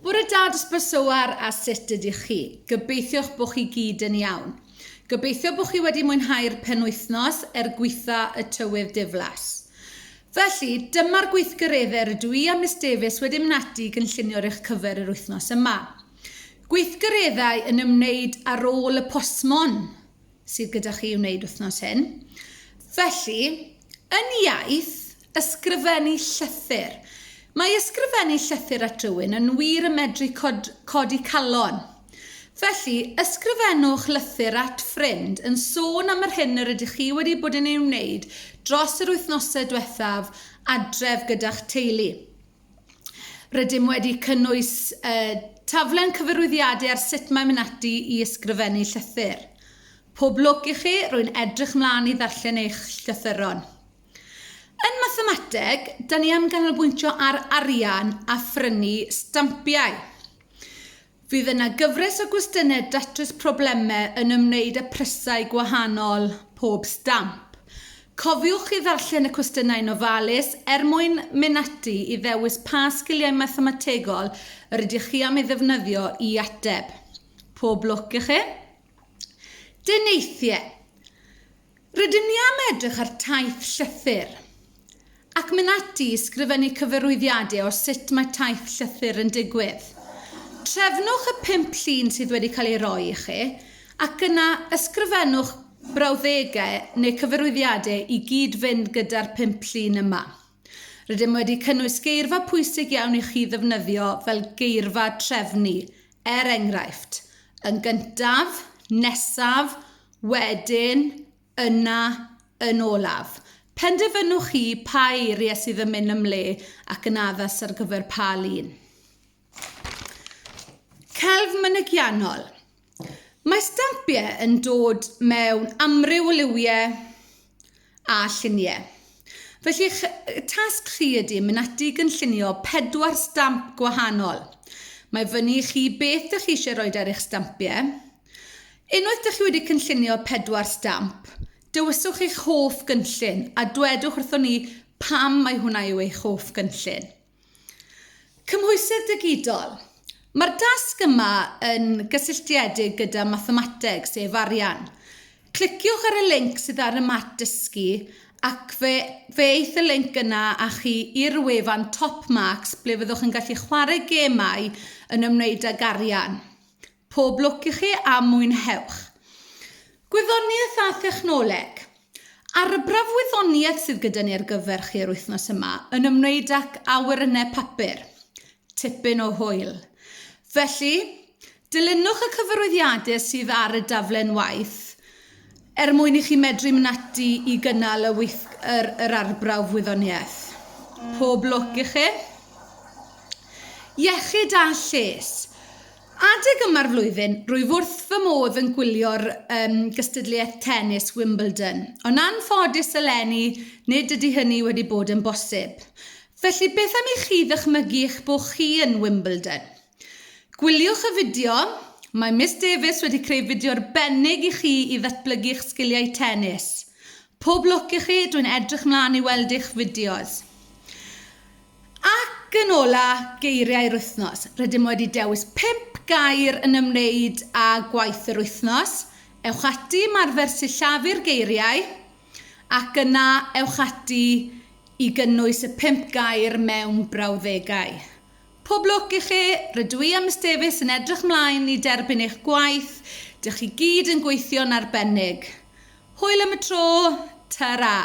Bore da dosbarth Soar a sut ydych chi? Gobeithio'ch bod chi gyd yn iawn. Gobeithio bod chi wedi mwynhau'r penwythnos gweitha y tywydd diflas. Felly, dyma'r gweithgareddau rydw I a Miss Davies wedi mynd ati gynllunio'r eich cyfer yr wythnos yma. Gweithgareddau yn ymwneud ar ôl y posmon sydd gyda chi i wneud wythnos hyn. Felly, yn iaith, ysgrifennu llythyr. Mae ysgrifennu llythyr at rywun yn wir yn medru codi calon. Felly, ysgrifennwch lythyr at ffrind yn sôn am yr hyn yr ydych chi wedi bod yn ei wneud dros yr wythnosau diwethaf adref gyda'ch teulu. Rydym wedi cynnwys taflen cyfarwyddiadau ar sut mae'n mynd ati i ysgrifennu llythyr. Pob lwc i chi, rwy'n edrych mlaen i ddarllen eich llythyron. Yn mathemateg, da ni am ganolbwyntio ar arian a phrynu stampiau. Fydd yna gyfres o gwestiynau datrys problemau yn ymwneud â prysau gwahanol pob stamp. Cofiwch i ddarllen y cwestiynau'n ofalus mwyn mynd ati i ddewis pa sgiliau mathemategol yr ydych chi am ei ddefnyddio i ateb. Pob lwc i chi. Deneithiau. Rydym ni am edrych ar taith llythyr ac mynd ati i sgrifennu cyfarwyddiadau o sut mae taith llythyr yn digwydd. Trefnwch y 5 llun sydd wedi cael ei roi i chi ac yna ysgrifennwch brawddegau neu cyfarwyddiadau i gyd fynd gyda'r 5 llun yma. Rydym wedi cynnwys geirfa pwysig iawn i chi ddefnyddio fel geirfa trefnu, enghraifft, yn gyntaf, nesaf, wedyn, yna, yn olaf. Penderfynwch chi pa eiriau sydd yn mynd ymle ac yn addas ar gyfer pa lun. Celf mynygiannol. Mae stampiau yn dod mewn amryw o liwiau a lluniau. Felly, tasg chi ydy mynd ati gynllunio 4 stamp gwahanol. Mae fyny chi beth ydych chi eisiau rhoi ar eich stampiau. Unwaith ydych chi wedi cynllunio 4 stamp, dywyswch eich hoff gynllun a dwedwch wrthon ni pam mae hwnna yw eich hoff gynllun. Cymhwysedd digidol. Mae'r dasg yma yn gysylltiedig gyda mathemateg sef arian. Cliciwch ar y linc sydd ar y mat dysgu ac fe eith y linc yna â chi i'r wefan Top Marks ble fyddwch yn gallu chwarae gemau yn ymwneud ag arian. Pob lwc i chi a mwynhewch. Gwyddoniaeth a thechnoleg. Ar y brafwyddoniaeth sydd gyda ni ar gyfer chi'r wythnos yma yn ymwneud ag awyrennau papur. Tipyn o hwyl. Felly, dilynwch y cyfarwyddiadau sydd ar y daflen waith mwyn i chi medru mynd ati i gynnal yr arbrawf wyddoniaeth. Pob lwc i chi. Iechyd a lles. Adeg yma'r flwyddyn, rwyf wrth fy modd yn gwylio'r gystadleuaeth tennis Wimbledon, ond anffodus eleni nid ydy hynny wedi bod yn bosib. Felly beth am i chi ddychmygu eich bod chi yn Wimbledon? Gwiliwch y fideo, mae Miss Davies wedi creu fideo arbennig i chi i ddatblygu eich sgiliau tennis. Pob lwc i chi, dwi'n edrych mlaen i weld eich fideos. Ac yn ola, geiriau'r wythnos. Rydym wedi dewis 5 gair yn ymwneud â gwaith yr wythnos. Ewch ati ymarfer sillafu'r geiriau ac yna ewch ati i gynnwys y 5 gair mewn brawddegau. Pob lwc i chi, rydw I a Miss Davies yn edrych mlaen i derbyn eich gwaith. Dych chi gyd yn gweithio'n arbennig. Hwyl am y tro, ta-ra.